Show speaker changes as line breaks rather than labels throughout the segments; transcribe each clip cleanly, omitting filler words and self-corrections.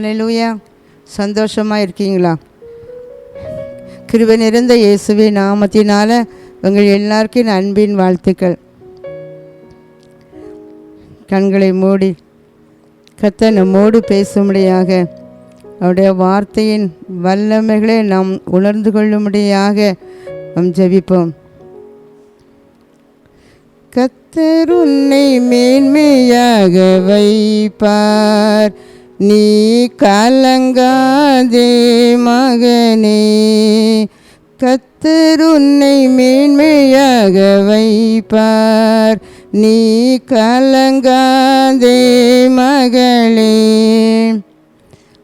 ஹல்லேலூயா. சந்தோஷமாக இருக்கீங்களா? கிருபை நிறைந்த இயேசுவின் நாமத்தினால உங்கள் எல்லாருக்கும் அன்பின் வாழ்த்துக்கள். கண்களை மூடி கர்த்தர் நம்மோடு பேசும்படியாக அவருடைய வார்த்தையின் வல்லமைகளை நாம் உணர்ந்து கொள்ளும்படியாக நாம் ஜெபிப்போம். கர்த்தர் உன்னை மேன்மையாக வைப்பார், நீ கலங்காதே மகனே. கர்த்தர் உன்னை மேன்மையாக வைப்பார், நீ கலங்காதே மகளே.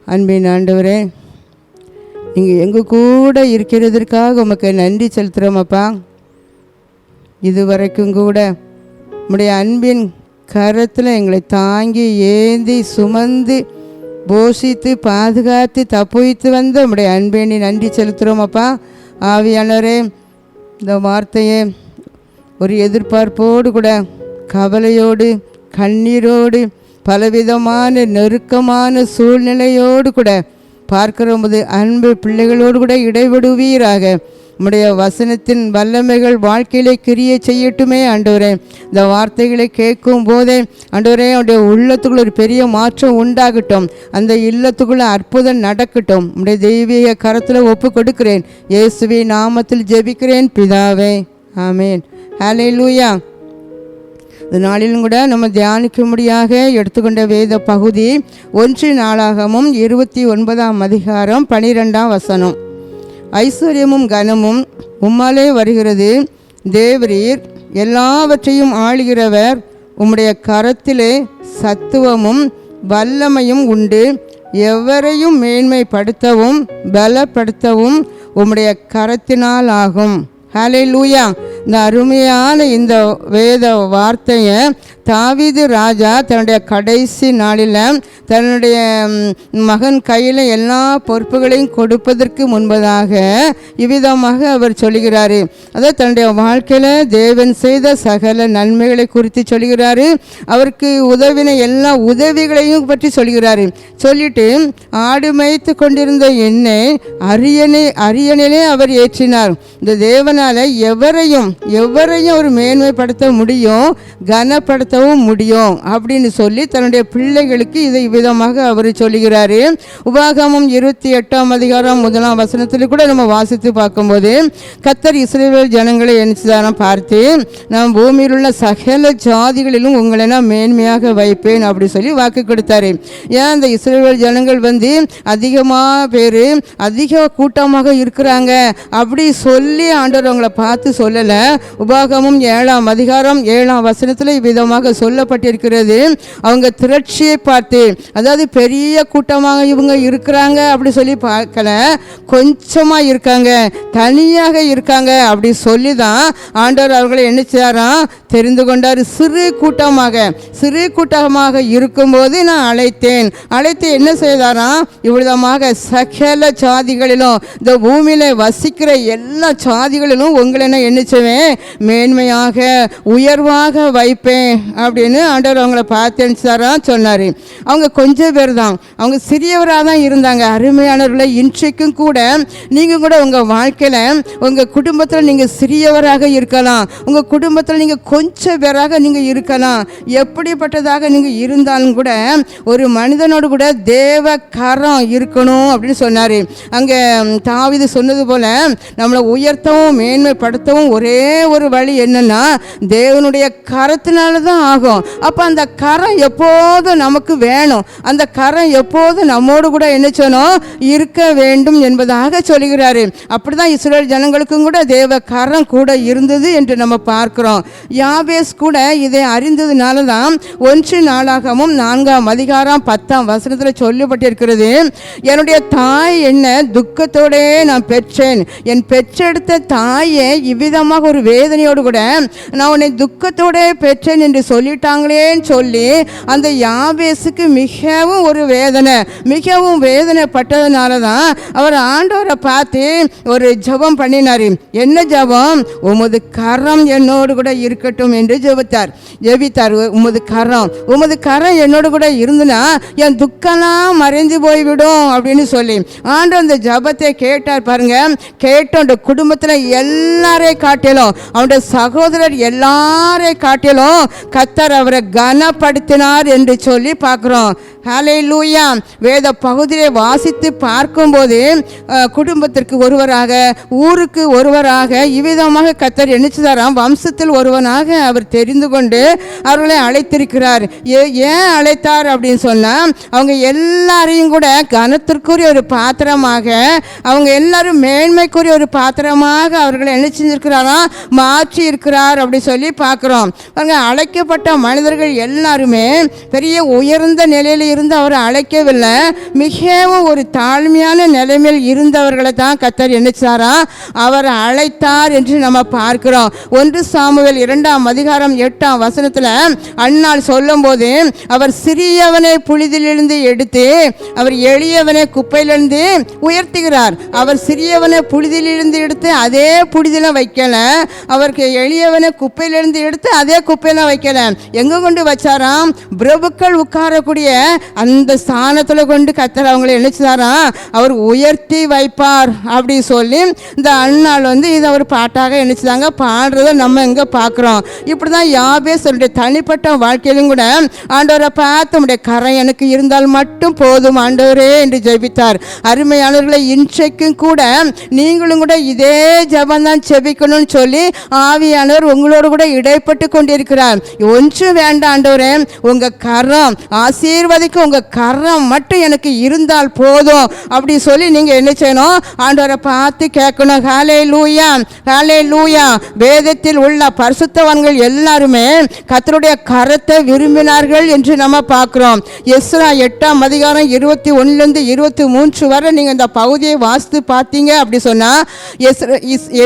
அன்பின் ஆண்டவரே, நீங்கள் எங்கள் கூட இருக்கிறதற்காக உமக்கு நன்றி செலுத்துகிறோமப்பா. இதுவரைக்கும் கூட உம்முடைய அன்பின் கரத்தில் எங்களை தாங்கி ஏந்தி சுமந்து போஷித்து பாதுகாத்து தப்புவித்து வந்த உம்முடைய அன்பேணி நன்றி செலுத்துகிறோமப்பா. ஆவியானவரே, இந்த வார்த்தையை ஒரு எதிர்பார்ப்போடு கூட கவலையோடு கண்ணீரோடு பலவிதமான நெருக்கமான சூழ்நிலையோடு கூட பார்க்கிறபோது அன்பு பிள்ளைகளோடு கூட இடைவிடுவீராக. உம்முடைய வசனத்தின் வல்லமைகள் வாழ்க்கையிலே கிரியை செய்யட்டுமே ஆண்டவரே. இந்த வார்த்தைகளை கேட்கும் போதே ஆண்டவரே, அவருடைய உள்ளத்துக்குள்ள ஒரு பெரிய மாற்றம் உண்டாகட்டும், அந்த இல்லத்துக்குள்ள அற்புதம் நடக்கட்டும். உம்முடைய தெய்வீக கரத்தில் ஒப்பு கொடுக்கிறேன். இயேசுவின் நாமத்தில் ஜெபிக்கிறேன் பிதாவே, ஆமேன். ஹல்லேலூயா. இந்த நாளிலும் கூட நம்ம தியானிக்கும்படியாக எடுத்துக்கொண்ட வேத பகுதி 1 நாளாகமும் 29ஆம் அதிகாரம் 12ஆம் வசனம். ஐஸ்வர்யமும் கனமும் உம்மாலே வருகிறது, தேவரீர் எல்லாவற்றையும் ஆளுகிறவர், உம்முடைய கரத்திலே சத்துவமும் வல்லமையும் உண்டு, எவரையும் மேன்மைப்படுத்தவும் பலப்படுத்தவும் உம்முடைய கரத்தினால் ஆகும். ஹல்லேலூயா. இந்த அருமையான இந்த வேத வார்த்தையை தாவீது ராஜா தன்னுடைய கடைசி நாளில் தன்னுடைய மகன் கையில் எல்லா பொறுப்புகளையும் கொடுப்பதற்கு முன்பதாக இவ்விதமாக அவர் சொல்கிறாரு. அதாவது தன்னுடைய வாழ்க்கையில் தேவன் செய்த சகல நன்மைகளை குறித்து சொல்கிறாரு. அவருக்கு உதவின எல்லா உதவிகளையும் பற்றி சொல்கிறாரு. சொல்லிட்டு ஆடு மேய்த்து கொண்டிருந்த என்னை அரியணையிலே அவர் ஏற்றினார். இந்த தேவனால் எவரையும் ஒரு மேன்மைப்படுத்த முடியும், கனப்படுத்தவும் முடியும் அப்படின்னு சொல்லி தன்னுடைய பிள்ளைகளுக்கு இதை விதமாக அவர் சொல்லுகிறாரு. உபாகமம் 28ஆம் அதிகாரம் 1ஆம் வசனத்தில் கூட நம்ம வாசித்து பார்க்கும்போது, கர்த்தர் இஸ்ரவேல் ஜனங்களை எண்ணிச்சுதாரம் பார்த்து, நான் பூமியில் உள்ள சகல ஜாதிகளிலும் உங்களை நான் மேன்மையாக வைப்பேன் அப்படி சொல்லி வாக்கு கொடுத்தாரு. ஏன் இந்த இஸ்ரவேல் ஜனங்கள் அதிகமாக பேர் அதிக கூட்டமாக இருக்கிறாங்க அப்படி சொல்லி ஆண்டவர் அவங்களை பார்த்து சொல்லலை. உபாகமும் 7ஆம் அதிகாரம் 7ஆம் வசனத்தில் இவ்விதமாக சொல்லப்பட்டிருக்கிறது. அவங்க திரட்சியை பார்த்து, அதாவது பெரிய கூட்டமாக இவங்க இருக்கிறாங்க அப்படி சொல்லி பார்க்கல, கொஞ்சமாக இருக்காங்க, தனியாக இருக்காங்க அப்படி சொல்லி தான் ஆண்டவர் அவர்களை என்ன செய்யாராம், தெரிந்து கொண்டார். சிறு கூட்டமாக இருக்கும்போது நான் அழைத்து என்ன செய்தாராம், இவ்விதமாக சகல ஜாதிகளிலும் இந்த பூமியில வசிக்கிற எல்லா ஜாதிகளிலும் உங்களை நான் என்னச்சுவேன், மேன்மையாக உயர்வாக வைப்பேன் அப்படின்னு ஆண்டவர் அவங்கள பார்த்து சொன்னார். அவங்க கொஞ்சம் பேர் தான், அவங்க சிறியவராக தான் இருந்தாங்க. அருமையானவர்களை, இன்றைக்கும் கூட நீங்கள் கூட உங்கள் வாழ்க்கையில் உங்கள் குடும்பத்தில் நீங்கள் சிறியவராக இருக்கலாம், உங்கள் குடும்பத்தில் நீங்கள் கொஞ்சம் பேராக நீங்கள் இருக்கலாம். எப்படிப்பட்டதாக நீங்கள் இருந்தாலும் கூட ஒரு மனிதனோடு கூட தேவ கரம் இருக்கணும் அப்படின்னு சொன்னார். அங்கே தாவீது சொன்னது போல் நம்மளை உயர்த்தவும் மேன்மைப்படுத்தவும் ஒரே ஒரு வழி என்னன்னா, தேவனுடைய கரத்தினால தான் ஆகும். அப்போ அந்த கரம் எப்போதும் நமக்கு வேணும், அந்த கரம் எப்போதும் நம்மோடு கூட என்ன செய்யணும், இருக்க வேண்டும் என்பதாக சொல்கிறாரு. அப்படிதான் இஸ்ரவேல் ஜனங்களுக்கும் கூட தேவ கரம் கூட இருந்தது என்று நம்ம பார்க்கிறோம். யாபேஸ் கூட இதை அறிந்ததுனால தான் 1 நாளாகமும் 4ஆம் அதிகாரம் 10ஆம் வசனத்தில் சொல்லப்பட்டிருக்கிறது, என்னுடைய தாய் என்ன துக்கத்தோடே நான் பெற்றேன், என் பெற்றெடுத்த தாயை இவ்விதமாக ஒரு வேதனையோடு கூட நான் உன்னை துக்கத்தோட பெற்றேன் என்று சொல்லிட்டாங்களேன்னு சொல்லி அந்த யாபேசுக்கு மிகவும் ஒரு மிகவும் வேதனைப்பட்டதுனால தான் அவர் ஆண்டவரை பார்த்து ஒரு ஜெபம் பண்ணினார். என்ன ஜெபம்? உமது கரம் என்னோடு கூட இருக்கட்டும் என்று ஜெபித்தார். உமது கரம் என்னோடு கூட இருந்துனா என் துக்கம்லாம் மறைந்து போய்விடும் அப்படின்னு சொல்லி ஆண்டவர் அந்த ஜெபத்தை கேட்டார். பாருங்க, கேட்ட அந்த குடும்பத்தில் எல்லாரை காட்டிலும், அவனுடைய சகோதரர் எல்லாரை காட்டிலும் கர்த்தர் அவரை கனப்படுத்தினார் என்று சொல்லி பார்க்கிறோம். ஹல்லேலூயா. வேத பகுதியை வாசித்து பார்க்கும்போது குடும்பத்திற்கு ஒருவராக, ஊருக்கு ஒருவராக, இவ்விதமாக கர்த்தர் நினைச்சுதாராம் வம்சத்தில் ஒருவனாக அவர் தெரிந்து கொண்டு அவர்களை அழைத்திருக்கிறார். ஏன் அழைத்தார் அப்படின்னு சொன்னால், அவங்க எல்லாரையும் கூட கனத்திற்குரிய ஒரு பாத்திரமாக, அவங்க எல்லாரும் மேன்மைக்குரிய ஒரு பாத்திரமாக அவர்களை என்ன செஞ்சிருக்கிறாராம், மாற்றி இருக்கிறார் அப்படி சொல்லி பார்க்குறோம். அவங்க அழைக்கப்பட்ட மனிதர்கள் எல்லாருமே பெரிய உயர்ந்த நிலையில் இருந்து அவரை அழைக்கவில்லை. மிகவும் ஒரு தாழ்மையான நிலைமையில் இருந்தவர்களை தான் கர்த்தர் என்னச்சாரா அவர் அழைத்தார் என்று நம்ம பார்க்கிறோம். 1 சாமுவேல் 2ஆம் அதிகாரம் 8ஆம் வசனத்தில் அன்னாள் சொல்லும் போது, அவர் சிறியவனை புழுதிலிருந்து எடுத்து அவர் எளியவனை குப்பையிலிருந்து உயர்த்துகிறார். அவர் சிறியவனை புழுதிலிருந்து எடுத்து அதே புழுதில வைக்கல, அவருக்கு எளியவனை குப்பையிலிருந்து எடுத்து அதே குப்பையில வைக்கல. எங்க கொண்டு வச்சாராம்? பிரபுக்கள் உட்காரக்கூடிய அந்த ஸ்தானத்தில் கொண்டு கர்த்தர் அவங்களை நினைச்சாராம் அவர் உயர்த்தி வைப்பார் அப்படி சொல்லி இந்த அண்ணாள் இதை ஒரு பாட்டாக நினைச்சாங்க. பாடுறத நம்ம எங்க பார்க்குறோம். இப்படி தான் யாபேசுடைய தனிப்பட்ட வாழ்க்கையிலும் கூட ஆண்டவரை பார்த்து உடைய கரை எனக்கு இருந்தால் மட்டும் போதும் ஆண்டவரே என்று ஜெபித்தார். அருமையானவர்களை, இன்றைக்கும் கூட நீங்களும் கூட இதே ஜெபந்தான் ஜெபிக்கணும்னு சொல்லி ஆவியானவர் உங்களோடு கூட இடைப்பட்டு கொண்டிருக்கிறார். ஒன்றும் வேண்டாம் ஆண்டவரே, உங்க கரம் ஆசீர்வதிக்கும், உங்க கரம் மட்டும் எனக்கு இருந்தால் போதும் அப்படி சொல்லி நீங்க என்ன செய்யணும்? ஆண்டவரை பார்த்து கேட்கணும். ஹல்லேலூயா, ஹல்லேலூயா. வேதத்தில் உள்ள பரிசுத்தவான்கள் எல்லாருமே கர்த்தருடைய கரத்தை விரும்பினார்கள் என்று நம்ம பார்க்கிறோம். எஸ்ரா 8ஆம் அதிகாரம் 21லிருந்து 23 வரை நீங்க இந்த பகுதியை வாசித்து பார்த்தீங்க அப்படி சொன்னா,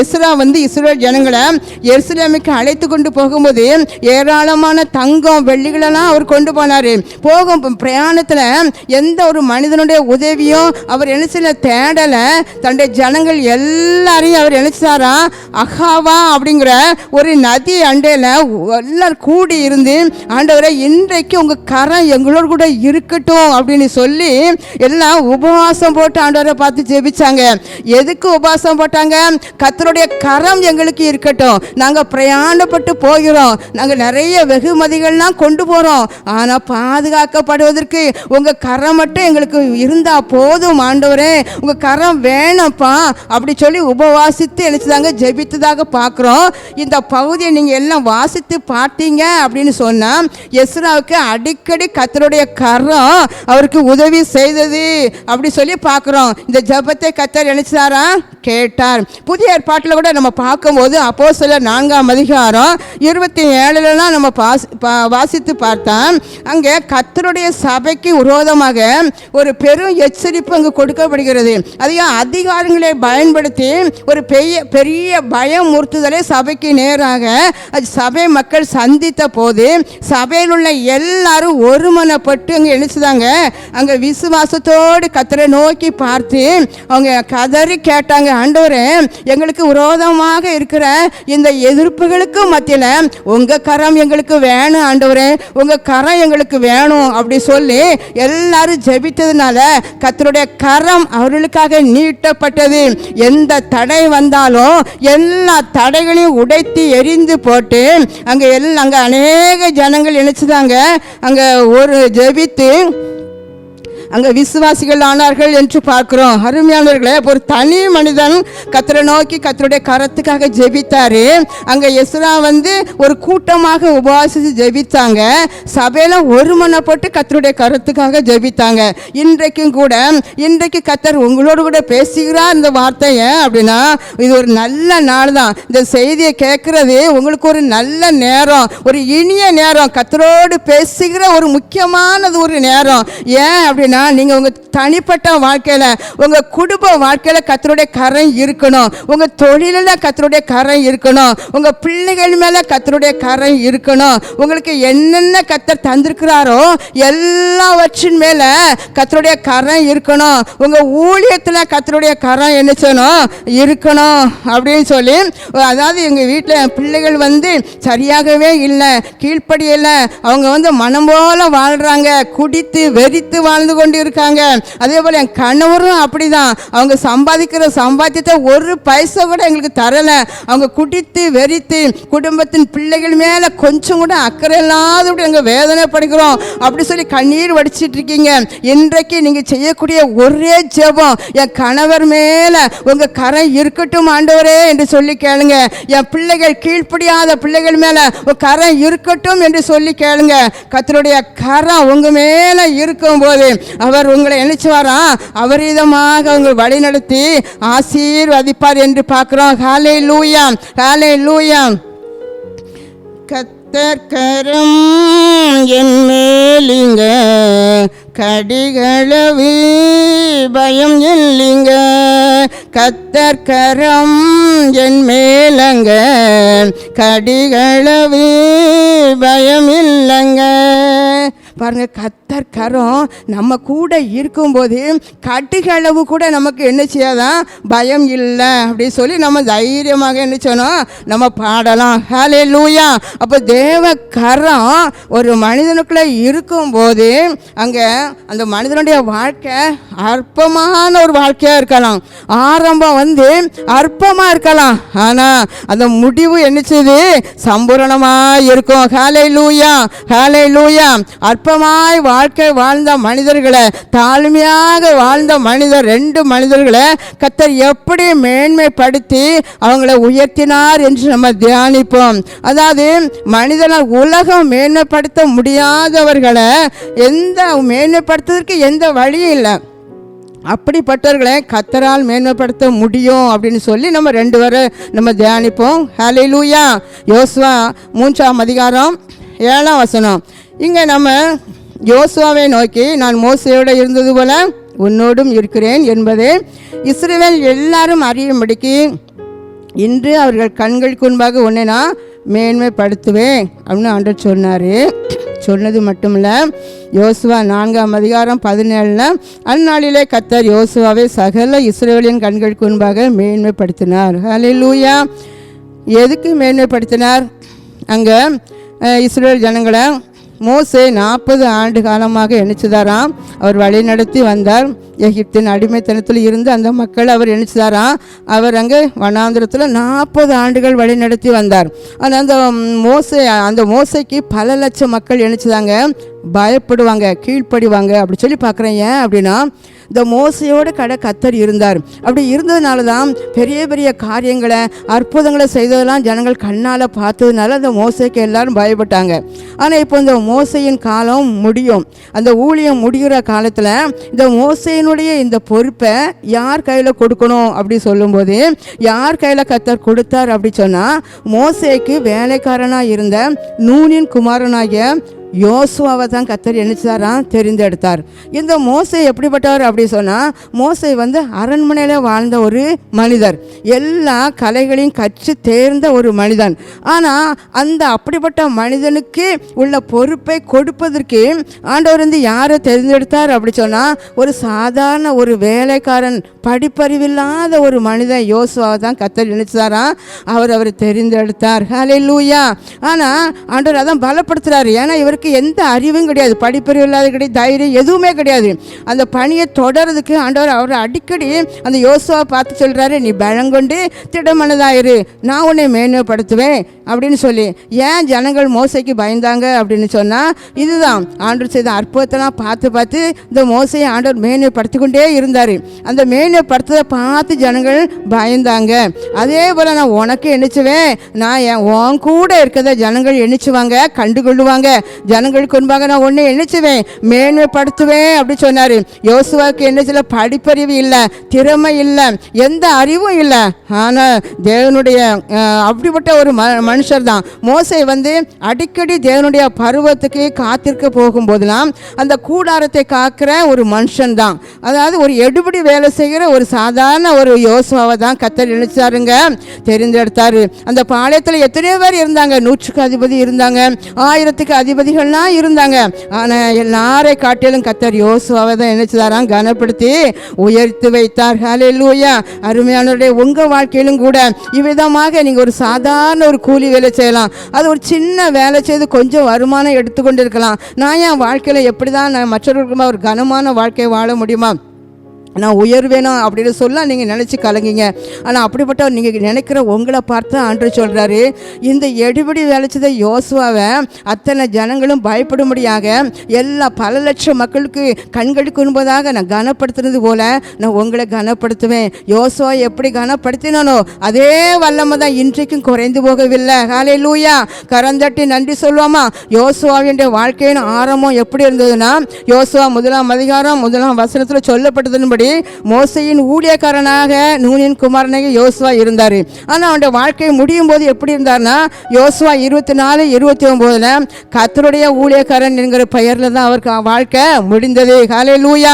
எஸ்ரா இஸ்ரவேல் ஜனங்களை எருசலேமுக்கு அழைத்து கொண்டு போகும்போது ஏராளமான தங்கம் வெள்ளிகளெல்லாம் அவர் கொண்டு போனார். போகும் பிரயாணத்தில் எந்த ஒரு மனிதனுடைய உதவியும் அவர் என்ன தேடல. தன்னுடைய ஜனங்கள் எல்லாரையும் அவர் நினைச்சாரா அகாவா அப்படிங்கிற ஒரு நதி அண்டையில் எல்லாரும் கூடி இருந்து, ஆண்டவரை இன்றைக்கு உங்க கரம் எங்களோடு கூட இருக்கட்டும் அப்படின்னு சொல்லி எல்லாம் உபவாசம் போட்டு ஆண்டவரை பார்த்து ஜெபிச்சாங்க. எதுக்கு உபவாசம் போட்டாங்க? கர்த்தருடைய கரம் எங்களுக்கு இருக்கட்டும், நாங்கள் பிரயாணப்பட்டு போகிறோம், நாங்கள் நிறைய வெகுமதிகள்லாம் கொண்டு போகிறோம், ஆனால் பாதுகாக்கப்படுவதற்கு உங்கள் கரம் மட்டும் எங்களுக்கு இருந்தால் போதும் ஆண்டவரே, உங்கள் கரம் வேணும்ப்பா அப்படி சொல்லி உபவாசித்து நினைச்சதாங்க ஜெபித்ததாக பார்க்குறோம். இந்த பகுதியை நீங்கள் எல்லாம் வாசித்து பார்த்தீங்க அப்படின்னு சொன்னால், எஸ்ராவுக்கு அடிக்கடி கர்த்தருடைய கரம் அவருக்கு உதவி செய்தது அப்படி சொல்லி பார்க்குறோம். இந்த ஜெபத்தை கர்த்தர் நினைச்சாரா கேட்டார். புதிய ஏற்பாட்டில் கூட நம்ம பார்க்கும்போது அப்போஸ்தலர் 4ஆம் அதிகாரம் 27லலாம் நம்ம வாசித்து பார்த்தா, அங்கே கர்த்தருடைய சபைக்கு விரோதமாக ஒரு பெரும் எச்சரிப்பு அங்கு கொடுக்கப்படுகிறது. அதிகாரங்களை பயன்படுத்தி ஒரு பெரிய பயமுறுத்துதலை சபைக்கு நேராக சபை மக்கள் சந்தித்த போது சபையில் உள்ள எல்லாரும் ஒருமனப்பட்டு அங்கே எழுச்சுதாங்க. அங்கே விசுவாசத்தோடு கர்த்தரை நோக்கி பார்த்து அவங்க கதறி கேட்டாங்க, ஆண்டவரே, எங்களுக்கு விரோதமாக இருக்கிற இந்த எதிர்ப்புகளுக்கு மத்தியில் உங்க கரம் எங்களுக்கு வேணும் ஆண்டவரே, உங்க கரம் எங்களுக்கு வேணும் அப்படி சொல்லி எல்லாரும் ஜெபித்ததுனால கர்த்தருடைய கரம் அவர்களுக்காக நீட்டப்பட்டது. எந்த தடை வந்தாலும் எல்லா தடைகளையும் உடைத்து எரிந்து போட்டு அங்கே அநேக ஜனங்கள் நினைச்சுதாங்க அங்கே ஒரு ஜெபித்து அங்கே விசுவாசிகள் ஆனார்கள் என்று பார்க்கிறோம். அருமையானவர்களே, ஒரு தனி மனிதன் கர்த்தரை நோக்கி கர்த்தருடைய கரத்துக்காக ஜெபித்தாரு. அங்கே எஸ்ரா ஒரு கூட்டமாக உபவாசித்து ஜெபித்தாங்க. சபையில் ஒருமனப்பட்டு கர்த்தருடைய கரத்துக்காக ஜெபித்தாங்க. இன்றைக்கும் கூட இன்றைக்கு கர்த்தர் உங்களோடு கூட பேசுகிறார் இந்த வார்த்தையை அப்படின்னா, இது ஒரு நல்ல நாள் தான். இந்த செய்தியை கேட்கறது உங்களுக்கு ஒரு நல்ல நேரம், ஒரு இனிய நேரம், கர்த்தரோடு பேசுகிற ஒரு முக்கியமானது ஒரு நேரம். ஏன் அப்படின்னா, நீங்கள் உங்கள் தனிப்பட்ட வாழ்க்கையில், உங்கள் குடும்ப வாழ்க்கையில் கர்த்தருடைய கரம் இருக்கணும். உங்கள் தொழிலில் கர்த்தருடைய கரம் இருக்கணும். உங்கள் பிள்ளைகள் மேலே கர்த்தருடைய கரம் இருக்கணும். உங்களுக்கு என்னென்ன கர்த்தர் தந்திருக்கிறாரோ எல்லாவற்றின் மேலே கர்த்தருடைய கரம் இருக்கணும். உங்கள் ஊழியத்தில் கர்த்தருடைய கரம் என்ன செய்யணும்? இருக்கணும் அப்படின்னு சொல்லி, அதாவது எங்கள் வீட்டில் பிள்ளைகள் சரியாகவே இல்லை, கீழ்ப்படியலை, அவங்க மனம் போல வாழ்கிறாங்க, குடித்து வெறித்து வாழ்ந்து கொண்டு இருக்காங்க. அதே போல் என் கணவரும் அப்படிதான். அவங்க சம்பாதிக்கிற சம்பாத்தியத்தை ஒரு பைசா கூட எங்களுக்கு தரலை. அவங்க குடித்து வெறித்து குடும்பத்தின் பிள்ளைகள் மேலே கொஞ்சம் கூட அக்கறை இல்லாத எங்கள் வேதனைப்படுகிறோம் அப்படி சொல்லி கண்ணீர் வடிச்சிட்டு இருக்கீங்க. இன்றைக்கு நீங்கள் செய்யக்கூடிய ஒரே ஜெபம், என் கணவர் மேலே உங்கள் கரம் இருக்கட்டும் ஆண்டவரே என்று சொல்லி கேளுங்க. என் பிள்ளைகள் கீழ்ப்படியாத பிள்ளைகள் மேலே உங்கள் கரம் இருக்கட்டும் என்று சொல்லி கேளுங்க. கர்த்தருடைய கரம் உங்கள் மேலே இருக்கும்போது அவர் உங்களை நினைச்சுவாரா, அபரிதமாக உங்களை வழி நடத்தி ஆசீர்வதிப்பார் என்று பார்க்கிறோம். ஹல்லேலூயா, ஹல்லேலூயா. கர்த்தர் கரம் என் மேலிங்க, கடிகளவு பயம் இல்லைங்க. கர்த்தர் கரம் என் மேலங்க, கடிகளவு பயம் இல்லைங்க. பாருங்க, கர்த்தர் கரம் நம்ம கூட இருக்கும்போது கடுகளவு கூட நமக்கு என்ன செய்யாதான், பயம் இல்லை அப்படி சொல்லி நம்ம தைரியமாக என்ன செய்யணும், நம்ம பாடலாம். ஹல்லேலூயா. அப்போ தேவ கரம் ஒரு மனிதனுக்குள்ளே இருக்கும்போது அங்கே அந்த மனிதனுடைய வாழ்க்கை அற்பமான ஒரு வாழ்க்கையாக இருக்கலாம். ஆரம்பம் அற்பமாக இருக்கலாம், ஆனால் அந்த முடிவு என்ன செய்யுது, சம்பூரணமாக இருக்கும். ஹல்லேலூயா, ஹல்லேலூயா. அற்பமாய் வாழ்க்கை வாழ்ந்த மனிதர்களை, தாழ்மையாக வாழ்ந்த மனிதர், 2 மனிதர்களை கர்த்தர் எப்படி மேன்மைப்படுத்தி அவங்களை உயர்த்தினார் என்று நம்ம தியானிப்போம். அதாவது மனிதனால் உலகம் மேன்மைப்படுத்த முடியாதவர்களை மேன்மைப்படுத்துவதற்கு எந்த வழியும் இல்லை. அப்படிப்பட்டவர்களை கர்த்தரால் மேன்மைப்படுத்த முடியும் அப்படின்னு சொல்லி நம்ம 2 பேரை நம்ம தியானிப்போம். ஹல்லேலூயா. யோசுவா 3ஆம் அதிகாரம் 7ஆம் வசனம். இங்கே நம்ம யோசுவாவை நோக்கி, நான் மோசேயோடு இருந்தது போல உன்னோடும் இருக்கிறேன் என்பதை இஸ்ரவேல் எல்லாரும் அறியும்படிக்கு இன்று அவர்கள் கண்களுக்கு முன்பாக உன்னை நான் மேன்மைப்படுத்துவேன் அப்படின்னு ஆண்டவர் சொன்னார். சொன்னது மட்டும் இல்லை, யோசுவா 4ஆம் அதிகாரம் 17 அந்நாளிலே கர்த்தர் யோசுவாவை சகல இஸ்ரவேலின் கண்களுக்கு முன்பாக மேன்மைப்படுத்தினார். ஹல்லேலூயா. எதுக்கு மேன்மைப்படுத்தினார்? அங்கே இஸ்ரவேல் ஜனங்களை மோசே 40 ஆண்டு காலமாக எண்ணிச்சுதாராம். அவர் வழி நடத்தி வந்தார். எகிப்தின் அடிமைத்தனத்தில் இருந்து அந்த மக்களை அவர் எண்ணிச்சுதாராம். அவர் அங்கே வனாந்திரத்தில் 40 ஆண்டுகள் வழி நடத்தி வந்தார். ஆனால் அந்த மோசைக்கு பல லட்சம் மக்கள் எண்ணிச்சுதாங்க பயப்படுவாங்க, கீழ்ப்படிவாங்க அப்படி சொல்லி பார்க்குறேன். ஏன் அப்படின்னா, இந்த மோசையோடு கர்த்தர் இருந்தார். அப்படி இருந்ததுனால தான் பெரிய பெரிய காரியங்களை, அற்புதங்களை செய்ததெல்லாம் ஜனங்கள் கண்ணால் பார்த்ததுனால அந்த மோசைக்கு எல்லாரும் பயப்பட்டாங்க. ஆனால் இப்போ இந்த மோசையின் காலம் முடியும். அந்த ஊழியம் முடிகிற காலத்தில் இந்த மோசையினுடைய இந்த பொறுப்பை யார் கையில் கொடுக்கணும் அப்படி சொல்லும்போது, யார் கையில் கர்த்தர் கொடுத்தார் அப்படி சொன்னால், மோசேக்கு வேலைக்காரனாக இருந்த நூனின் குமாரனாகிய யோசுவாவை தான் கர்த்தர் என்னச்சாராம் தெரிந்தெடுத்தார். இந்த மோசே எப்படிப்பட்டவர் அப்படி சொன்னால், மோசே அரண்மனையில் வாழ்ந்த ஒரு மனிதர், எல்லா கலைகளையும் கற்று தேர்ந்த ஒரு மனிதன். ஆனால் அந்த அப்படிப்பட்ட மனிதனுக்கு உள்ள பொறுப்பை கொடுப்பதற்கு ஆண்டவர் யாரை தெரிந்தெடுத்தார் அப்படி சொன்னால், ஒரு சாதாரண ஒரு வேலைக்காரன், படிப்பறிவில்லாத ஒரு மனிதன் யோசுவாவை தான் கர்த்தர் நினைச்சாராம். அவரை தெரிந்தெடுத்தார். ஹல்லேலூயா. ஆனால் ஆண்டவர் அதான் பலப்படுத்துகிறார். ஏன்னா இவருக்கு எந்த அறிவும் கிடையாது, படிப்பறிவு இல்லாத கிடையாது, தைரியம் எதுவுமே கிடையாது. அந்த பணியை தொடர்றதுக்கு ஆண்டவர் அவரை அடிக்கடி அந்த யோசுவாவை பார்த்து சொல்கிறாரு, நீ பலங்கொண்டு திடமனதாயிரு, நான் உன்னை மேன்மைப்படுத்துவேன் அப்படின்னு சொல்லி. ஏன் ஜனங்கள் மோசைக்கு பயந்தாங்க அப்படின்னு சொன்னால், இதுதான் ஆண்டவர் செய்த அற்புதத்தெல்லாம் பார்த்து பார்த்து இந்த மோசையை ஆண்டவர் மேன்மைப்படுத்தி கொண்டே இருந்தார். அந்த மேன்மைப்படுத்ததை பார்த்து ஜனங்கள் பயந்தாங்க. அதே போல் நான் உனக்கு எண்ணிச்சுவேன், நான் உன் கூட இருக்கிறத ஜனங்கள் எண்ணிச்சுவாங்க, கண்டுகொள்ளுவாங்க. ஜனங்களுக்கு முன்பாக நான் உன்னை என்னச்சுவேன், மேன்மைப்படுத்துவேன் அப்படி சொன்னார். யோசுவாவுக்கு என்னச்சில படிப்பறிவு இல்லை, திறமை இல்லை, எந்த அறிவும் இல்லை. ஆனால் தேவனுடைய அப்படிப்பட்ட ஒரு மனுஷர் தான் மோசே. அடிக்கடி தேவனுடைய பருவத்துக்கு காத்திருக்க போகும்போதெல்லாம் அந்த கூடாரத்தை காக்கிற ஒரு மனுஷன் தான். அதாவது ஒரு எடுபடி வேலை செய்கிற ஒரு சாதாரண ஒரு யோசுவாவை தான் கர்த்தர் நினைச்சாருங்க, தெரிந்தெடுத்தாரு. அந்த பாளையத்தில் எத்தனையோ பேர் இருந்தாங்க, 100க்கு அதிபதி இருந்தாங்க, 1000க்கு அதிபதிகள்லாம் இருந்தாங்க. ஆனால் எல்லாரை காட்டிலும் கர்த்தர் யோசுவாவை தான் நினைச்சாராம், கனப்படுத்தி உயர்த்தி வைத்தார். ஹல்லேலூயா. அருமையானவர்களே, உங்கள் வாழ்க்கையிலும் கூட இவ்விதமாக நீங்கள் ஒரு சாதாரண ஒரு கூலி வேலை செய்யலாம். அது ஒரு சின்ன வேலை செய்து கொஞ்சம் வருமானம் எடுத்துக்கொண்டு இருக்கலாம். நான் என் வாழ்க்கையில் எப்படி தான் நான் மற்றவர்களுக்கு ஒரு கனமான வாழ்க்கையை வாழ முடியுமா, நான் உயர்வேணும் அப்படின்னு சொல்ல நீங்கள் நினச்சி கலங்கிங்க. ஆனால் அப்படிப்பட்ட நீங்கள் நினைக்கிற உங்களை பார்த்து ஆண்டவர் சொல்கிறாரு, இந்த எடுபடி வேலைச்சதை யோசுவாவை அத்தனை ஜனங்களும் பயப்படும்படியாக எல்லா பல லட்சம் மக்களுக்கு கண்களுக்கு முன்பதாக நான் கனப்படுத்துனது போல நான் உங்களை கனப்படுத்துவேன். யோசுவா எப்படி கனப்படுத்தினானோ அதே வல்லமை தான் இன்றைக்கும் குறைந்து போகவில்லை. ஹல்லேலூயா. கரந்தட்டி நன்றி சொல்லுவோமா. யோசுவாவின் வாழ்க்கையின் ஆரம்பம் எப்படி இருந்ததுன்னா, யோசுவா 1ஆம் அதிகாரம் 1ஆம் வசனத்தில் சொல்லப்பட்டதுன்படி மோசையின் ஊழியக்காரனாக நூனின் குமாரனாக யோசுவா இருந்தார். ஆனால் அவனுடைய வாழ்க்கை முடியும் போது எப்படி இருந்தார்னா, யோசுவா 24-29 கர்த்தருடைய ஊழியக்காரன் என்கிற பெயரில் தான் அவருக்கு வாழ்க்கை முடிந்தது. ஹல்லேலூயா.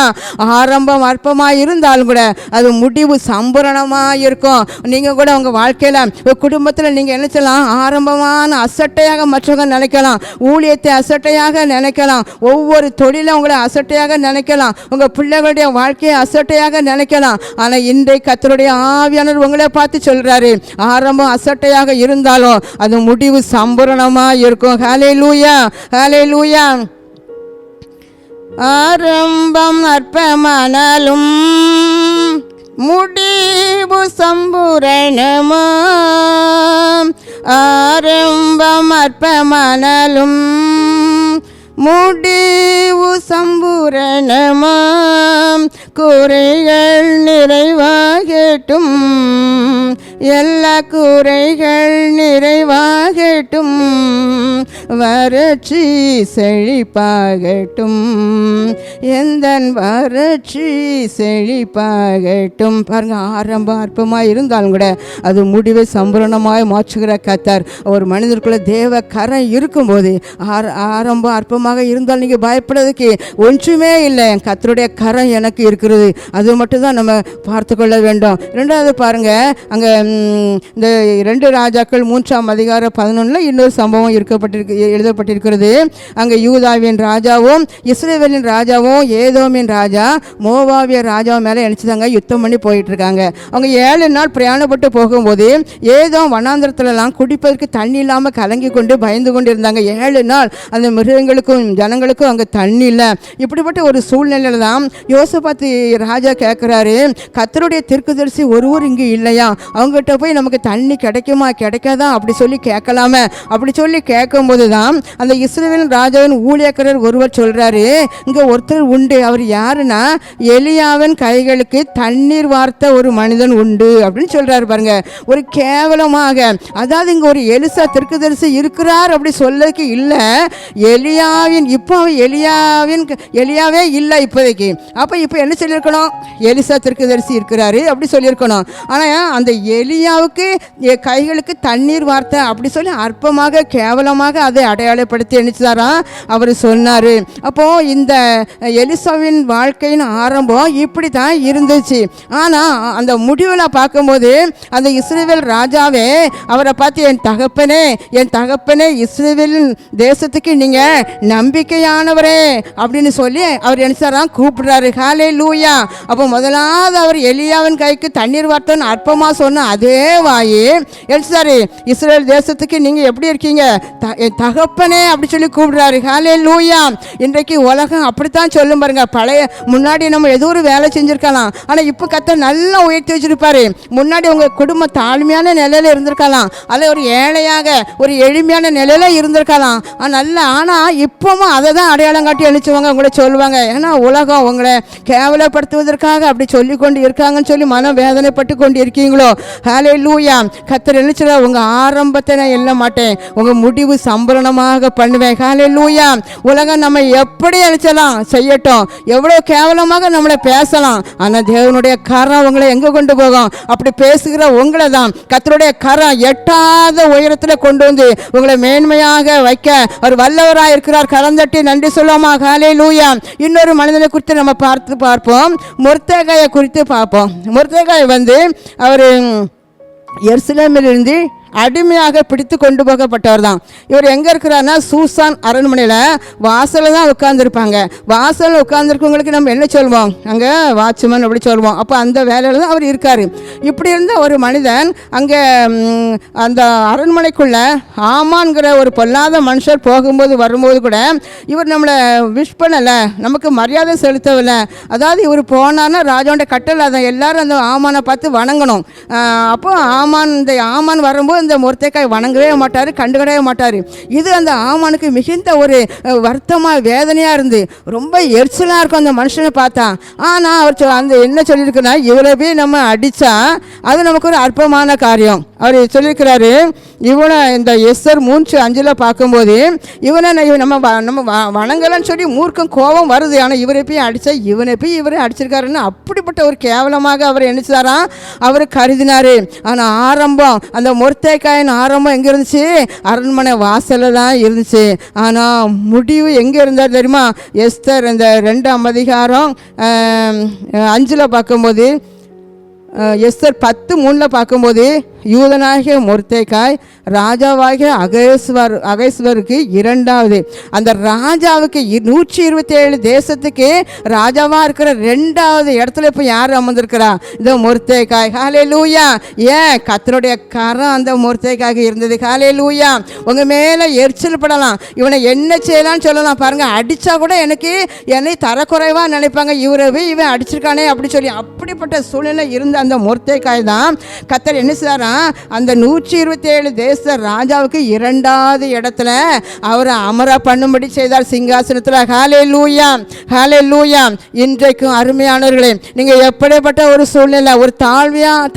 ஆரம்பம் அற்பமாக இருந்தாலும் கூட அது முடிவு சம்பூரணமாக இருக்கும். நீங்கள் கூட உங்கள் வாழ்க்கையில் குடும்பத்தில் நீங்கள் என்ன செய்யலாம், ஆரம்பமான அசட்டையாக மற்றவங்க நினைக்கலாம், ஊழியத்தை அசட்டையாக நினைக்கலாம், ஒவ்வொரு தொழிலும் உங்களை அசட்டையாக நினைக்கலாம், உங்கள் பிள்ளைகளுடைய வாழ்க்கையை அசட்டையாக நினைக்கலாம். ஆனால் இன்றைக்கு கர்த்தருடைய ஆவியானவர் உங்களை பார்த்து சொல்றாரு, ஆரம்பம் அசட்டையாக இருந்தாலும் அது முடிவு சம்பூரணமாக இருக்கும். ஹல்லேலூயா. ஹல்லேலூயா. ஆரம்பம் அற்பமானாலும் முடிவு சம்பூரணமா, ஆரம்பம் அற்பமானாலும் முடிவு சம்பூரணமாம், குறைகள் நிறைவாகட்டும், எல்லா குறைகள் நிறைவாகட்டும், வறட்சி செழிப்பாகட்டும், எந்த வறட்சி செழிப்பாகட்டும். பாருங்க, ஆரம்பம் அற்பமாக இருந்தாலும் கூட அது முடிவை சம்பூரணமாய் மாற்றுகிற கர்த்தர். ஒரு மனிதருக்குள்ள தேவ கரம் இருக்கும்போது ஆரம்பம் அற்பமாக இருந்தால் நீங்கள் பயப்படுறதுக்கு ஒன்றுமே இல்லை. கர்த்தருடைய கரம் எனக்கு இருக்கிறது, அது மட்டும்தான் நம்ம பார்த்து கொள்ள வேண்டும். ரெண்டாவது பாருங்க, அங்கே இந்த 2 ராஜாக்கள் 3ஆம் அதிகாரம் 11 இன்னொரு சம்பவம் எழுதப்பட்டிருக்கிறது. அங்கே யூதாவின் ராஜாவும் இஸ்ரவேலின் ராஜாவும் ஏதோமின் ராஜா மோவாவிய ராஜா மேலே நினச்சிதாங்க யுத்தம் பண்ணி போயிட்டு இருக்காங்க. அவங்க 7 நாள் பிரயாணப்பட்டு போகும்போது ஏதோ வனாந்திரத்துலலாம் குடிப்பதற்கு தண்ணி இல்லாமல் கலங்கி கொண்டு பயந்து கொண்டு இருந்தாங்க. 7 நாள் அந்த மிருகங்களுக்கும் ஜனங்களுக்கும் அங்கே தண்ணி இல்லை. இப்படிப்பட்ட ஒரு சூழ்நிலையில் தான் யோசபாத்து ராஜா கேட்குறாரு, கர்த்தருடைய தீர்க்கதரிசி ஒருவர் இங்கே இல்லையா, அவங்ககிட்ட போய் நமக்கு தண்ணி கிடைக்குமா கிடைக்காதா அப்படி சொல்லி கேட்கலாமே. அப்படி சொல்லி கேட்கும்போது தான் அந்த இஸ்ரவேல் ராஜாவின் ஊழியக்காரர் ஒருவர் சொல்கிறாரு, இங்கே ஒருத்தர் உண்டு, அவர் யாருன்னா எலியாவின் கைகளுக்கு தண்ணீர் வார்த்த ஒரு மனிதன் உண்டு அப்படின்னு சொல்கிறாரு. பாருங்க, ஒரு கேவலமாக, அதாவது இங்கே ஒரு எலிசா தீர்க்கதரிசி இருக்கிறார் அப்படி சொல்லக்கு இல்லை, எலியாவின் இப்போ எலியாவே இல்லை இப்போதைக்கு. அப்போ இப்போ என்ன சொல்லியிருக்கணும், எலிசா தீர்க்கதரிசி இருக்கிறாரு அப்படி சொல்லியிருக்கணும். ஆனால் அந்த எலியாவுக்கு கைகளுக்கு தண்ணீர் வார்த்த அப்படி சொல்லி அற்பமாக கேவலமாக அதை அடையாளப்படுத்தி நினைச்சாரா அவர் சொன்னார். அப்போது இந்த எலிசாவின் வாழ்க்கையின் ஆரம்பம் இப்படி தான் இருந்துச்சு. ஆனால் அந்த முடிவில் பார்க்கும்போது அந்த இஸ்ரவேல் ராஜாவே அவரை பார்த்து, என் தகப்பனே இஸ்ரவேலின் தேசத்துக்கு நீங்கள் நம்பிக்கையானவரே அப்படின்னு சொல்லி அவர் நினைச்சாராம் கூப்பிடுறாரு. ஹல்லேலூயா. அப்போ முதலாவது அவர் எலியாவின் கைக்கு தண்ணீர் வார்த்தைன்னு அற்பமாக சொன்ன அதே வாயி நினைச்சாரு, இஸ்ரவேல் தேசத்துக்கு நீங்கள் எப்படி இருக்கீங்க, என் தகப்பனே அப்படி சொல்லி கூப்பிடுறாரு. ஹல்லேலூயா. இன்றைக்கு உலகம் அப்படித்தான் சொல்லும் பாருங்க. பழைய முன்னாடி நம்ம ஏதோ ஒரு வேலை செஞ்சுருக்கலாம், ஆனால் இப்போ கர்த்தர் நல்லா உயர்த்தி வச்சிருப்பாரு. முன்னாடி உங்கள் குடும்பம் தாழ்மையான நிலையில் இருந்திருக்கலாம், அல்ல ஒரு ஏழையாக ஒரு எளிமையான நிலையில் இருந்திருக்கலாம், ஆனால் இப்போவும் அதை தான் அடையாளம் காட்டி அழிச்சுவாங்க உங்களை சொல்லுவாங்க. ஏன்னா உலகம் உங்களை கேவலப்படுத்துவதற்காக அப்படி சொல்லி கொண்டு இருக்காங்கன்னு சொல்லி மனம் வேதனைப்பட்டு கொண்டு இருக்கீங்களோ. ஹல்லேலூயா. கர்த்தர் நினைச்சா உங்கள் ஆரம்பத்தை நான் எண்ண மாட்டேன், உங்கள் முடிவு சம்பளம் சம்பூரணமாக பண்ணுவேன். ஹல்லேலூயா. உலகம் நம்ம எப்படி அழைச்சலாம் செய்யட்டும், எவ்வளோ கேவலமாக நம்மளை பேசலாம், ஆனால் தேவனுடைய கரம் உங்களை எங்கே கொண்டு போகும்? அப்படி பேசுகிற உங்களை தான் கர்த்தருடைய கரம் எட்டாத உயரத்தில் கொண்டு வந்து உங்களை மேன்மையாக வைக்க அவர் வல்லவராக இருக்கிறார். கலந்தட்டி நன்றி சொல்லுவோமா? ஹல்லேலூயா. இன்னொரு மனிதனை குறித்து நம்ம பார்ப்போம். மொர்தெகாயை குறித்து பார்ப்போம். மொர்தெகாய் அவர் எருசலேமிலிருந்து அடிமையாக பிடித்து கொண்டு போகப்பட்டவர் தான். இவர் எங்கே இருக்கிறாருன்னா சூசான் அரண்மனையில் வாசலில் தான் உட்காந்துருப்பாங்க. வாசலில் உட்காந்துருக்கவங்களுக்கு நம்ம என்ன சொல்வோம்? அங்கே வாட்ச்மேன் அப்படி சொல்லுவோம். அப்போ அந்த வேலையில் தான் அவர் இருக்கார். இப்படி இருந்த ஒரு மனிதன் அங்கே அந்த அரண்மனைக்குள்ளே ஆமான்கிற ஒரு பொல்லாத மனுஷர் போகும்போது வரும்போது கூட இவர் நம்மளை விஷ் பண்ணலை, நமக்கு மரியாதை செலுத்தவில்லை. அதாவது இவர் போனார்னா ராஜாவோட கட்டளை அதை எல்லாரும் அந்த ஆமானை பார்த்து வணங்கணும். அப்போ இந்த ஆமான் வரும்போது இந்த மொர்தெகாய் வணங்கவே மாட்டார், கண்டுக்கிடவே மாட்டார். இது அந்த ஆமானுக்கு மிகுந்த ஒரு வருத்தமாக வேதனையாக இருந்து ரொம்ப எரிச்சலாக இருக்கும் அந்த மனுஷனை பார்த்தா. ஆனால் அவர் அந்த என்ன சொல்லியிருக்குன்னா, இவரை போய் நம்ம அடித்தா அது நமக்கு ஒரு அற்பமான காரியம். அவர் சொல்லியிருக்கிறாரு, இவனை இந்த எஸ்தர் 3:5 பார்க்கும்போது இவனை நம்ம வணங்கலன்னு சொல்லி மூர்க்கம் கோபம் வருது. ஆனால் இவரை போய் அடித்தா இவரை அடிச்சிருக்காருன்னு அப்படிப்பட்ட ஒரு கேவலமாக அவர் நினைச்சாராம், அவர் கருதினார். ஆனால் ஆரம்பம் அந்த மொர்தெகாயின் ஆரம்பம் எங்கே இருந்துச்சு? அரண்மனை வாசலில் தான் இருந்துச்சு. ஆனால் முடிவு எங்கே இருந்தார் தெரியுமா? எஸ்தர் இந்த 2ஆம் அதிகாரம் 5 பார்க்கும்போது, எஸ்தர் 10:3 பார்க்கும்போது, யூதனாகிய மொர்தெகாய் ராஜாவாகிய அகஸ்வேருக்கு 2வது, அந்த ராஜாவுக்கு 127 தேசத்துக்கு ராஜாவாக இருக்கிற 2வது இடத்துல இப்போ யார் அமர்ந்திருக்கிறா? இந்த மொர்தெகாய். ஹல்லேலூயா. ஏன்? கர்த்தருடைய கரம் அந்த மொர்தெகாய்க்கு இருந்தது. ஹல்லேலூயா. உங்கள் மேலே எரிச்சல் படலாம், இவனை என்ன செய்யலான்னு சொல்லலாம். பாருங்கள், அடித்தா கூட என்னை தரக்குறைவாக நினைப்பாங்க, இவன் அடிச்சிருக்கானே அப்படி சொல்லி. அப்படிப்பட்ட சூழ்நிலை இருந்த அந்த மொர்தெகாய் தான் கர்த்தர் என்ன செய்தாரா? அந்த 127 தேச ராஜாவுக்கு 2வது இடத்துல அவரை அமர பண்ணும்படி செய்தார் சிங்காசனத்தில். ஹல்லேலூயா. ஹல்லேலூயா. இன்றைக்கும் அருமையானவர்களே, நீங்கள் எப்படிப்பட்ட ஒரு சூழ்நிலை, ஒரு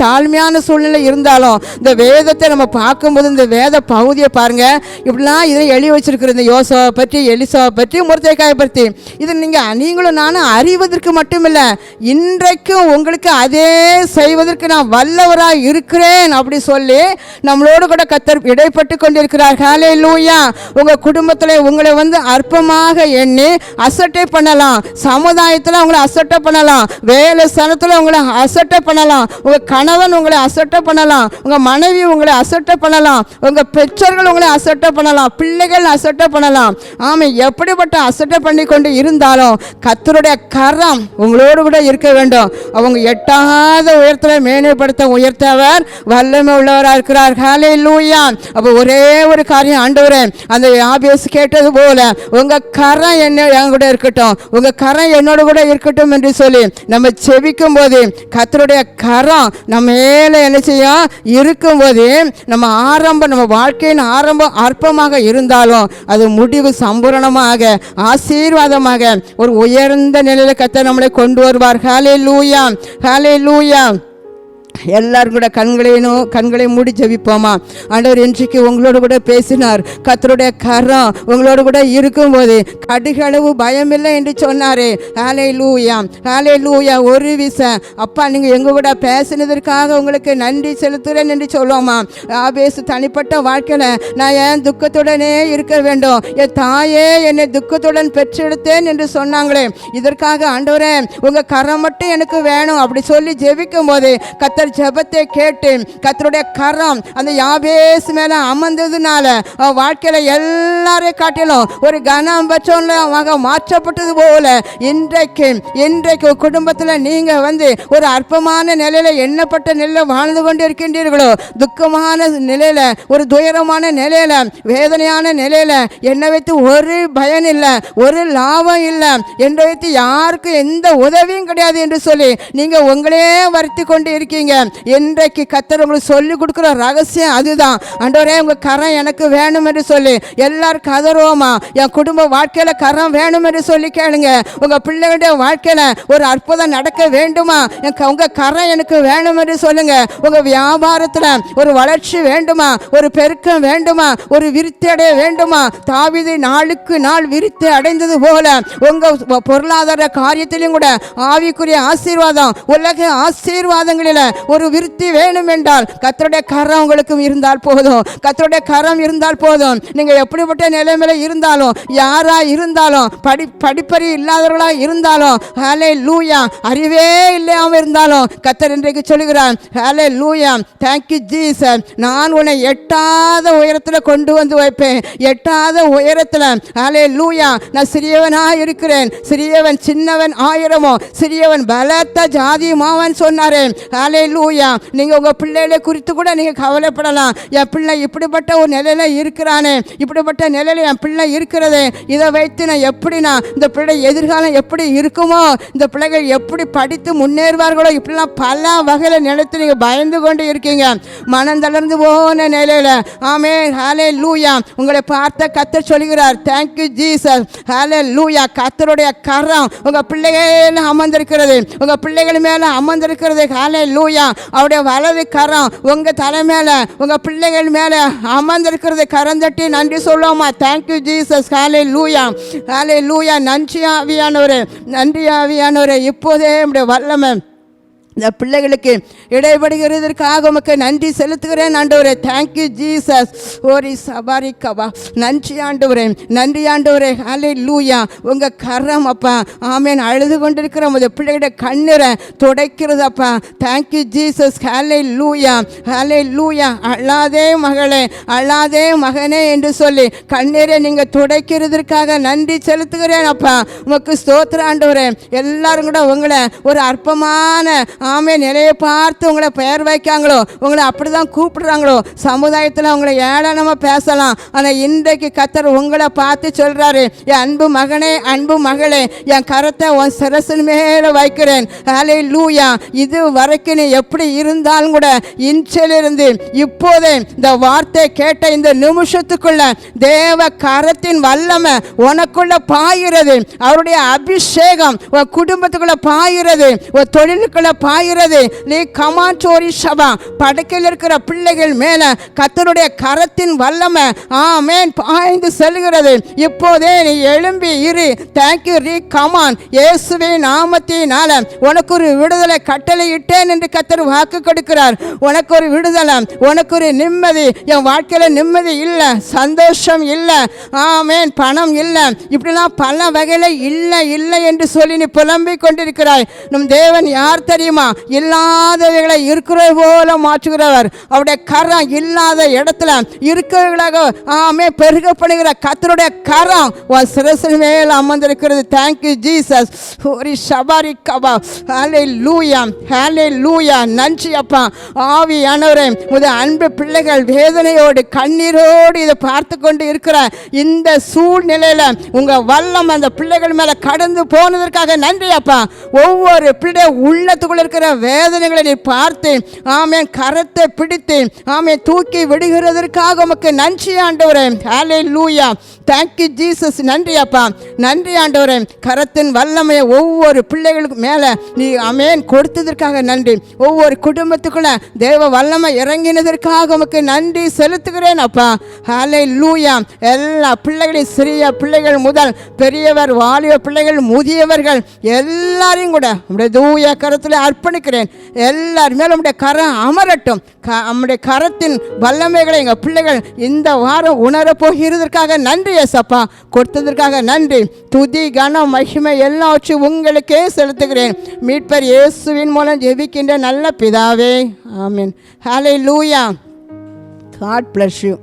தாழ்மையான சூழ்நிலை இருந்தாலும் இந்த வேதத்தை நம்ம பார்க்கும்போது இந்த வேத பகுதியை பாருங்க, இப்படிலாம் இதை எழுதி வச்சிருக்கிற இந்த யோசுவாவை பற்றி, எலிசாவை பற்றி, மொர்தெகாயை பற்றி, இது நீங்களும் நானும் அறிவதற்கு மட்டுமில்லை, இன்றைக்கும் உங்களுக்கு அதே செய்வதற்கு நான் வல்லவராக இருக்கிறேன் அப்படி சொல்லி நம்மளோடு கூட கர்த்தர் இடைப்பட்டு கொண்டிருக்கிறார். ஹல்லேலூயா. உங்கள் குடும்பத்தில் உங்களை அற்பமாக எண்ணி அசட்டை பண்ணலாம், சமுதாயத்தில் உங்களை அசட்டை பண்ணலாம், வேலை ஸ்தலத்தில் உங்களை அசட்டை பண்ணலாம், உங்கள் கணவன் உங்களை அசட்டை பண்ணலாம், உங்கள் மனைவி உங்களை அசட்டை பண்ணலாம், உங்கள் பெற்றோர்கள் உங்களை அசட்டை பண்ணலாம், பிள்ளைகள் அசட்டை பண்ணலாம். ஆமாம், எப்படிப்பட்ட அசட்டை பண்ணி கொண்டு இருந்தாலும் கர்த்தருடைய கரம் உங்களோடு கூட இருக்க வேண்டும். அவங்க எட்டாத உயரத்தில் மேன்மைப்படுத்த உயர்த்தவர் வல்லமை உள்ளவராக இருக்கிறார். ஹல்லேலூயா. அப்போ ஒரே ஒரு காரியம், ஆண்டவரே, அந்த யாபேஸ் கேட்டது போல உங்க கரம் என் கூட இருக்கட்டும், உங்க கரம் என்னோட கூட இருக்கட்டும் என்று சொல்லி நம்ம செபிக்கும் போது கர்த்தருடைய கரம் நம்ம மேல என்ன செய்யும்? இருக்கும்போது நம்ம வாழ்க்கையின் ஆரம்பம் அற்பமாக இருந்தாலும் அது முடிவு சம்பூரணமாக ஆசீர்வாதமாக ஒரு உயர்ந்த நிலையில கர்த்தர் நம்மளை கொண்டு வருவார். ஹல்லேலூயா. ஹல்லேலூயா. எல்லாரும் கூட கண்களை மூடி ஜெபிப்போமா? ஆண்டவர் இன்றைக்கு உங்களோடு கூட பேசினார். கர்த்தருடைய கரம் உங்களோடு கூட இருக்கும்போது கடுகளவு பயமில்லை என்று சொன்னாரே. ஹல்லேலூயா. ஹல்லேலூயா. ஒரு விஷயம், அப்பா நீங்கள் எங்கள் கூட பேசினதற்காக உங்களுக்கு நன்றி செலுத்துகிறேன் என்று சொல்லுவோமா? ஆபேசு தனிப்பட்ட வாழ்க்கையில் நான் ஏன் துக்கத்துடனே இருக்க வேண்டும், என் தாயே என்னை துக்கத்துடன் பெற்றெடுத்தேன் என்று சொன்னாங்களே, இதற்காக ஆண்டவரே உங்கள் கரம் மட்டும் எனக்கு வேணும் அப்படி சொல்லி ஜெபிக்கும் போது கர்த்தர் ஜெபத்தை கேட்டு கர்த்தருடைய கரம் அந்த யாபேஸ் மேல அமர்ந்ததுனால வாழ்க்கையில எல்லாரையும் காட்டிலும் ஒரு கனம் பெற்றவங்க மாற்றப்பட்டது போல இன்றைக்கு குடும்பத்தில் நீங்க ஒரு அற்பமான நிலையில எண்ணப்பட்ட நிலையில வாழ்ந்து கொண்டு இருக்கின்றீர்களோ, துக்கமான நிலையில, ஒரு துயரமான நிலையில, வேதனையான நிலையில, என்னை வைத்து ஒரு பயன் இல்லை, ஒரு லாபம் இல்லை, என்னை வைத்து யாருக்கும் எந்த உதவியும் கிடையாது என்று சொல்லி நீங்க உங்களே வருத்தி கொண்டு இருக்கீங்க. செய்யுங்க. இன்றைக்கு கர்த்தர் உங்களுக்கு சொல்லிக் கொடுக்குற ரகசியம் அதுதான். ஆண்டவரே உங்கள் கரம் எனக்கு வேணும் என்று சொல்லி எல்லாரும் கதறுவோமா? என் குடும்ப வாழ்க்கையில் கரம் வேணும் என்று சொல்லி கேளுங்க. உங்கள் பிள்ளைகளுடைய வாழ்க்கையில் ஒரு அற்புதம் நடக்க வேண்டுமா? உங்கள் கரம் எனக்கு வேணும் என்று சொல்லுங்க. உங்கள் வியாபாரத்தில் ஒரு வளர்ச்சி வேண்டுமா? ஒரு பெருக்கம் வேண்டுமா? ஒரு விருத்தி அடைய வேண்டுமா? தாவீது நாளுக்கு நாள் விருத்தி அடைந்தது போல உங்க பொருளாதார காரியத்திலும் கூட ஆவிக்குரிய ஆசீர்வாதம், உலக ஆசீர்வாதங்களில் ஒரு விருத்தி வேணும் என்றால் கர்த்தருடைய கரம் உங்களுக்கு இருந்தால் போதும். கர்த்தருடைய கரம் இருந்தால் போதும். நீங்க எப்படிப்பட்ட நிலைமையில இருந்தாலும், யாரா இருந்தாலும், படிப்பறிவு இல்லாதவர்களா இருந்தாலும், ஹல்லேலூயா, அறிவே இல்லாமல் இருந்தாலும் கர்த்தர் இன்றைக்கு சொல்லுகிறார், ஹல்லேலூயா, தேங்க் யூ ஜீசஸ், நான் உன்னை எட்டாத உயரத்தில் கொண்டு வந்து வைப்பேன். எட்டாத உயரத்தில், ஹல்லேலூயா, நான் சிறியவனாக இருக்கிறேன். சிறியவன் சின்னவன் ஆயிரமோ, சிறியவன் பலத்த ஜாதியுமாவன் சொன்னாரே. ஹல்லேலூயா, நீங்க உங்க பிள்ளைகளை குறித்து கூட நீங்க கவலைப்படலாம். என் பிள்ளை இப்படிப்பட்ட ஒரு நிலையில இருக்கிறானே, இப்படிப்பட்ட நிலையில என் பிள்ளை இருக்கிறதே, இதை வைத்து நான் எப்படின்னா இந்த பிள்ளை எதிர்காலம் எப்படி இருக்குமோ, இந்த பிள்ளைகள் எப்படி படித்து முன்னேறுவார்களோ, இப்படிலாம் பல வகையில் நினைத்து நீங்க பயந்து கொண்டு இருக்கீங்க. மனம் தளர்ந்து போன நிலையில, ஆமென், ஹல்லேலூயா, உங்களை பார்த்த கர்த்தர் சொல்கிறார், தேங்க் யூ ஜீசஸ், ஹல்லேலூயா, கர்த்தருடைய கரம் உங்க பிள்ளைகள் அமர்ந்திருக்கிறது, உங்க பிள்ளைகள் மேல அமர்ந்திருக்கிறது. ஹல்லேலூயா, அவருடைய வலது கரம் உங்க தலை மேல, உங்க பிள்ளைகள் மேல அமர்ந்திருக்கிறது. கரம் தட்டி நன்றி சொல்லுவோமா? தேங்க் யூ ஜீசஸ், ஹல்லேலூயா, ஹல்லேலூயா. நன்றி ஆவியானவரே, நன்றி ஆவியானவரே. இப்போதே நம்முடைய வல்லமை இந்த பிள்ளைகளுக்கு இடைபடுகிறதற்காக உமக்கு நன்றி செலுத்துகிறேன் ஆண்டவரே. Thank you Jesus. ஓரி சபாரி கபா, நன்றி ஆண்டவரே, நன்றி ஆண்டவரே. ஹல்லேலூயா, உங்கள் கரம் அப்பா, ஆமென், அழுது கொண்டிருக்கிற உமது பிள்ளைகளுடைய கண்ணீரை துடைக்கிறது அப்பா. Thank you Jesus. Hallelujah, hallelujah. அழாதே மகளே, அழாதே மகனே என்று சொல்லி கண்ணீரை நீங்கள் துடைக்கிறதற்காக நன்றி செலுத்துகிறேன் அப்பா. உமக்கு ஸ்தோத்திரம் ஆண்டவரே. எல்லாரும் கூட உங்களை ஒரு அற்பமான நிலையை பார்த்து உங்களை பெயர் வைக்காங்களோ, உங்களை அப்படிதான் கூப்பிடுறாங்களோ, சமுதாயத்தில் உங்களை ஏளனமா பேசலாம். ஆனால் இன்றைக்கு கர்த்தர் உங்களை பார்த்து சொல்றாரு, என் அன்பு மகனே, அன்பு மகளே, என் கரத்தை உன் சிரசின் மேல வைக்கிறேன். ஹல்லேலூயா. இது வரைக்கும் நீ எப்படி இருந்தாலும் கூட இன்றிலிருந்து இப்போதே இந்த வார்த்தை கேட்ட இந்த நிமிஷத்துக்குள்ள தேவ கரத்தின் வல்லமை உனக்குள்ள பாயிறது. அவருடைய அபிஷேகம் உன் குடும்பத்துக்குள்ள பாயிறது, உன் தொழிலுக்குள்ள பாயிறது. நீ கமாண்டோரி சபா படுக்கையில் இருக்கிற பிள்ளைகள் மேல கர்த்தருடைய கரத்தின் வல்லமை, ஆமென், பாய்ந்து செல்கிறது. இப்போதே நீ எழும்பி இரு. தேங்க்யூ ரீ கமான். இயேசுவின் நாமத்தினால உனக்கு ஒரு விடுதலை கட்டளையிட்டேன் என்று கர்த்தர் வாக்கு கொடுக்கிறார். உனக்கு ஒரு விடுதலை, உனக்கு ஒரு நிம்மதி. என் வாழ்க்கையில நிம்மதி இல்லை, சந்தோஷம் இல்லை, ஆமென், பணம் இல்லை, இப்படிலாம் பல வகையில இல்லை இல்லை என்று சொல்லி நீ புலம்பிக் கொண்டிருக்கிறாய். நம் தேவன் யார் தெரியுமா? இல்லாதவைகளை இருக்கிறது போல மாற்றுகிறவர். அவருடைய கரம் இல்லாத இடத்துல இருக்கிறவர்களாக பெருக பண்ணுகிற கர்த்தருடைய கரம் உன் சிரசின் மேல் அமர்ந்திருக்கிறது. Thank you Jesus. ஒரு ஷபாரி கபா, ஹல்லேலூயா, ஹல்லேலூயா. நன்றி அப்பா. ஆவியானவரே, உமது அன்பு பிள்ளைகள் வேதனையோடு கண்ணீரோடு இதை பார்த்து கொண்டு இருக்கிற இந்த சூழ்நிலையில உங்க வல்லம் அந்த பிள்ளைகள் மேல கடந்து போனதற்காக நன்றி அப்பா. ஒவ்வொரு பிள்ளை உள்ளத்துக்குள்ள இருக்கிற வேதனைகளை நீ பார்த்து, ஆமென், கரத்தை பிடித்து, ஆமென், தூக்கி விடுகிறதற்காக உமக்கு நன்றி ஆண்டவரே. ஹல்லேலூயா, தேங்க்யூ ஜீசஸ். நன்றி அப்பா, நன்றி ஆண்டவரே. கரத்தின் வல்லமையை ஒவ்வொரு பிள்ளைகளுக்கு மேல நீ ஆமென் கொடுத்ததற்காக நன்றி. ஒவ்வொரு குடும்பத்துக்குள்ள தேவ வல்லமை இறங்கினதற்காக உமக்கு நன்றி செலுத்துகிறேன் அப்பா. ஹல்லேலூயா. எல்லா பிள்ளைகளையும், சிறிய பிள்ளைகள் முதல் பெரியவர், வாலிப பிள்ளைகள், முதியவர்கள் எல்லாரையும் கூட உடைய தூய கரத்தில் அர்ப்பணிக்கிறேன். எல்லார் மேலும் உடைய கரம் அமரட்டும். நம்முடைய கரத்தின் வல்லமைகளை எங்கள் பிள்ளைகள் இந்த வாரம் உணரப்போகிறதற்காக நன்றி ஏசப்பா. கொடுத்ததற்காக நன்றி. துதி, கனம், மகிமை எல்லாவற்றையும் உங்களுக்கே செலுத்துகிறேன். மீட்பர் இயேசுவின் மூலம் ஜெபிக்கின்ற நல்ல பிதாவே, ஆமென். ஹல்லேலூயா. God bless you.